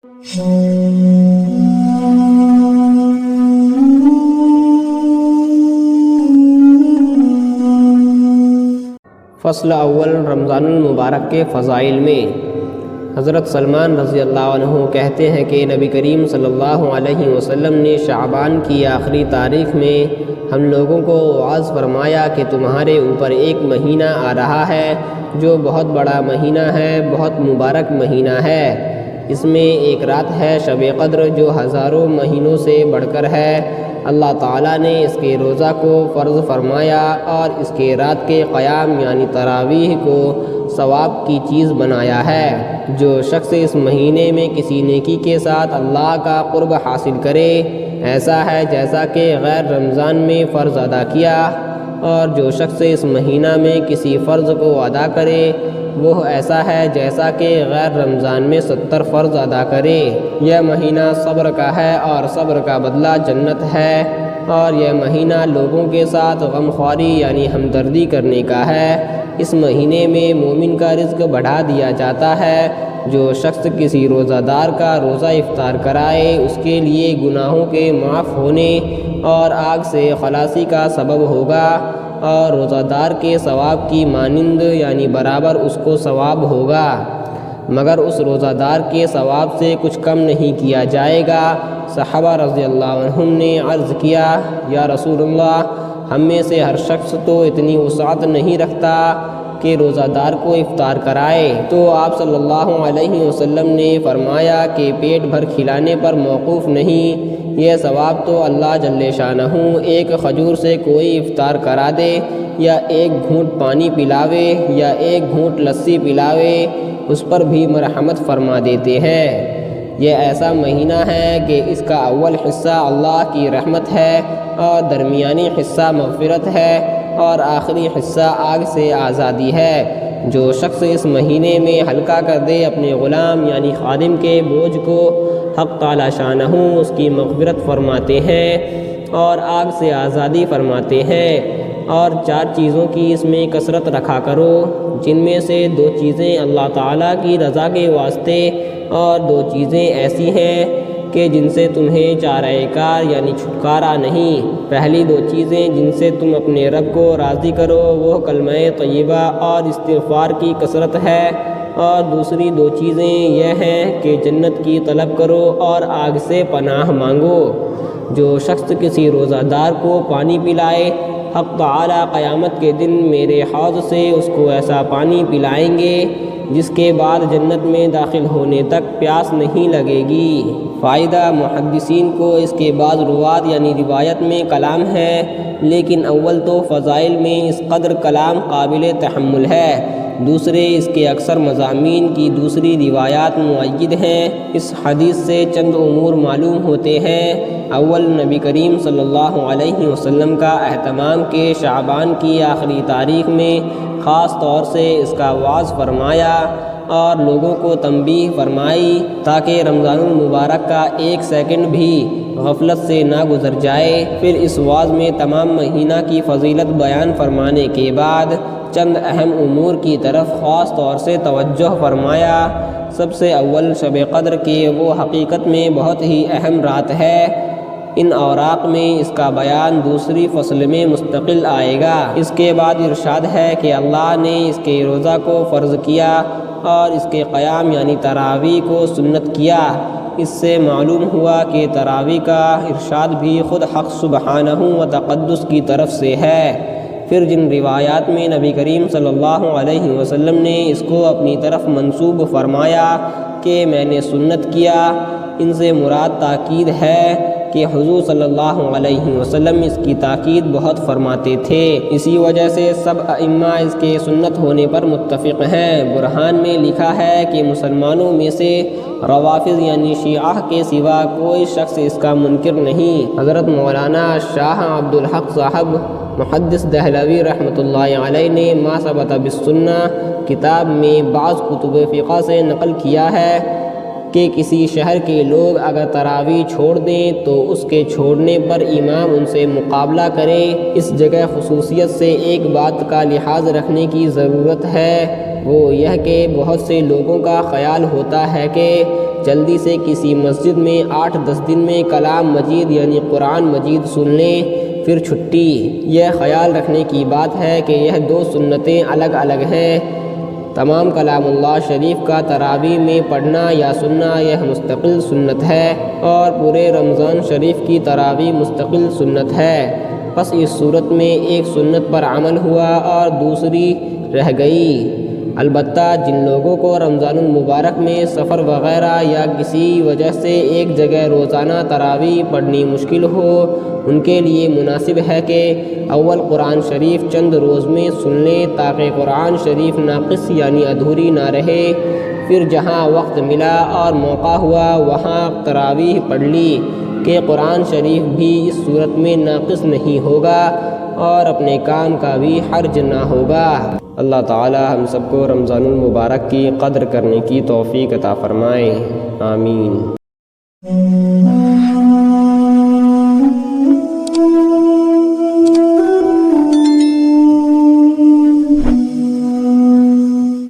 فصل اول رمضان المبارک کے فضائل میں حضرت سلمان رضی اللہ عنہ کہتے ہیں کہ نبی کریم صلی اللہ علیہ وسلم نے شعبان کی آخری تاریخ میں ہم لوگوں کو وعظ فرمایا کہ تمہارے اوپر ایک مہینہ آ رہا ہے جو بہت بڑا مہینہ ہے، بہت مبارک مہینہ ہے۔ اس میں ایک رات ہے شب قدر جو ہزاروں مہینوں سے بڑھ کر ہے۔ اللہ تعالیٰ نے اس کے روزہ کو فرض فرمایا اور اس کے رات کے قیام یعنی تراویح کو ثواب کی چیز بنایا ہے۔ جو شخص اس مہینے میں کسی نیکی کے ساتھ اللہ کا قرب حاصل کرے ایسا ہے جیسا کہ غیر رمضان میں فرض ادا کیا، اور جو شخص اس مہینہ میں کسی فرض کو ادا کرے وہ ایسا ہے جیسا کہ غیر رمضان میں 70 فرض ادا کرے۔ یہ مہینہ صبر کا ہے اور صبر کا بدلہ جنت ہے، اور یہ مہینہ لوگوں کے ساتھ غمخواری یعنی ہمدردی کرنے کا ہے۔ اس مہینے میں مومن کا رزق بڑھا دیا جاتا ہے۔ جو شخص کسی روزہ دار کا روزہ افطار کرائے اس کے لیے گناہوں کے معاف ہونے اور آگ سے خلاصی کا سبب ہوگا، اور روزہ دار کے ثواب کی مانند یعنی برابر اس کو ثواب ہوگا، مگر اس روزہ دار کے ثواب سے کچھ کم نہیں کیا جائے گا۔ صحابہ رضی اللہ عنہم نے عرض کیا، یا رسول اللہ، ہم میں سے ہر شخص تو اتنی وسعت نہیں رکھتا کہ روزہ دار کو افطار کرائے، تو آپ صلی اللہ علیہ وسلم نے فرمایا کہ پیٹ بھر کھلانے پر موقوف نہیں، یہ ثواب تو اللہ جل شانہ ایک کھجور سے کوئی افطار کرا دے یا ایک گھونٹ پانی پلاوے یا ایک گھونٹ لسی پلاوے اس پر بھی مرحمت فرما دیتے ہیں۔ یہ ایسا مہینہ ہے کہ اس کا اول حصہ اللہ کی رحمت ہے اور درمیانی حصہ مغفرت ہے اور آخری حصہ آگ سے آزادی ہے۔ جو شخص اس مہینے میں ہلکا کر دے اپنے غلام یعنی خادم کے بوجھ کو، حق تعالی شانہ اس کی مغفرت فرماتے ہیں اور آگ سے آزادی فرماتے ہیں۔ اور 4 چیزوں کی اس میں کثرت رکھا کرو، جن میں سے 2 چیزیں اللہ تعالیٰ کی رضا کے واسطے اور 2 چیزیں ایسی ہیں کہ جن سے تمہیں چارہ کار یعنی چھٹکارا نہیں۔ پہلی 2 چیزیں جن سے تم اپنے رب کو راضی کرو وہ کلمہ طیبہ اور استغفار کی کثرت ہے، اور دوسری 2 چیزیں یہ ہیں کہ جنت کی طلب کرو اور آگ سے پناہ مانگو۔ جو شخص کسی روزہ دار کو پانی پلائے، حق تعالی قیامت کے دن میرے حوض سے اس کو ایسا پانی پلائیں گے جس کے بعد جنت میں داخل ہونے تک پیاس نہیں لگے گی۔ فائدہ محدثین کو اس کے بعد روات یعنی روایت میں کلام ہے، لیکن اول تو فضائل میں اس قدر کلام قابل تحمل ہے، دوسرے اس کے اکثر مضامین کی دوسری روایات مؤید ہیں۔ اس حدیث سے چند امور معلوم ہوتے ہیں۔ اول، نبی کریم صلی اللہ علیہ وسلم کا اہتمام کہ شعبان کی آخری تاریخ میں خاص طور سے اس کا وعظ فرمایا اور لوگوں کو تنبیہ فرمائی تاکہ رمضان المبارک کا 1 سیکنڈ بھی غفلت سے نہ گزر جائے۔ پھر اس وعظ میں تمام مہینہ کی فضیلت بیان فرمانے کے بعد چند اہم امور کی طرف خاص طور سے توجہ فرمایا۔ سب سے اول شب قدر کی وہ حقیقت میں بہت ہی اہم رات ہے۔ ان اوراق میں اس کا بیان دوسری فصل میں مستقل آئے گا۔ اس کے بعد ارشاد ہے کہ اللہ نے اس کے روزہ کو فرض کیا اور اس کے قیام یعنی تراویح کو سنت کیا۔ اس سے معلوم ہوا کہ تراویح کا ارشاد بھی خود حق سبحانہ و تقدس کی طرف سے ہے۔ پھر جن روایات میں نبی کریم صلی اللہ علیہ وسلم نے اس کو اپنی طرف منسوب فرمایا کہ میں نے سنت کیا، ان سے مراد تاکید ہے کہ حضور صلی اللہ علیہ وسلم اس کی تاکید بہت فرماتے تھے، اسی وجہ سے سب ائمہ اس کے سنت ہونے پر متفق ہیں۔ برہان میں لکھا ہے کہ مسلمانوں میں سے روافض یعنی شیعہ کے سوا کوئی شخص اس کا منکر نہیں۔ حضرت مولانا شاہ عبدالحق صاحب محدث دہلوی رحمۃ اللہ علیہ نے ما ثبت بالسنہ کتاب میں بعض کتب فقہ سے نقل کیا ہے کہ کسی شہر کے لوگ اگر تراویح چھوڑ دیں تو اس کے چھوڑنے پر امام ان سے مقابلہ کرے۔ اس جگہ خصوصیت سے ایک بات کا لحاظ رکھنے کی ضرورت ہے، وہ یہ کہ بہت سے لوگوں کا خیال ہوتا ہے کہ جلدی سے کسی مسجد میں 8-10 دن میں کلام مجید یعنی قرآن مجید سن لیں، پھر چھٹی۔ یہ خیال رکھنے کی بات ہے کہ یہ 2 سنتیں الگ الگ ہیں۔ تمام کلام اللہ شریف کا تراویح میں پڑھنا یا سننا یہ مستقل سنت ہے، اور پورے رمضان شریف کی تراویح مستقل سنت ہے۔ بس اس صورت میں ایک سنت پر عمل ہوا اور دوسری رہ گئی۔ البتہ جن لوگوں کو رمضان المبارک میں سفر وغیرہ یا کسی وجہ سے ایک جگہ روزانہ تراویح پڑھنی مشکل ہو، ان کے لیے مناسب ہے کہ اول قرآن شریف چند روز میں سن لیں تاکہ قرآن شریف ناقص یعنی ادھوری نہ رہے، پھر جہاں وقت ملا اور موقع ہوا وہاں تراویح پڑھ لی کہ قرآن شریف بھی اس صورت میں ناقص نہیں ہوگا اور اپنے کام کا بھی حرج نہ ہوگا۔ اللہ تعالی ہم سب کو رمضان المبارک کی قدر کرنے کی توفیق عطا فرمائے، آمین۔